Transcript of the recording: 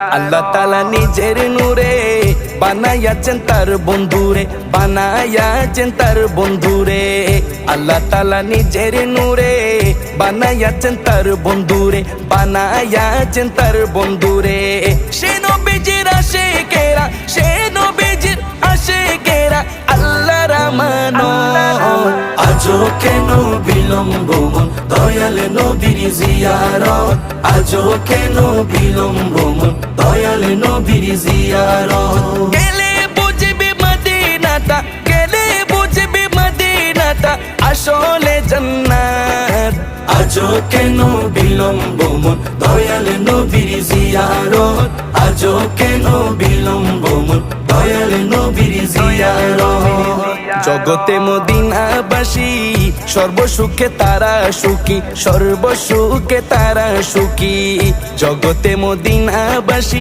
আল্লাহ তাআলা নিজের নূরে বানায়াছেন তার বন্ধুরে, বানায়াছেন তার বন্ধুরে। আল্লাহ তাআলা নিজের নূরে বানায়াছেন তার বন্ধুরে, বানায়াছেন তার বন্ধুরে। সে নবীজির আশিকেরা, সে নবীজির আশিকেরা আল্লাহর আমানত। আজও কেন বিলম্ব মন দয়াল নবীর জিয়ারত, আজও কেন বিলম্ব মন দয়াল নবীর জিয়ারত। গেলে বুঝবি মদিনাটা, গেলে বুঝবি মদিনাটা আসলে জান্নাত। আজও কেন বিলম্ব মন দয়াল নবীর জিয়ারত, আজও কেন বিলম্ব মন দয়াল নবীর জিয়ারত। জগতে মদিনাবাসী সর্বসুখে তারা সুখী, সর্বসুখে তারা সুখী। জগতে মদিনাবাসী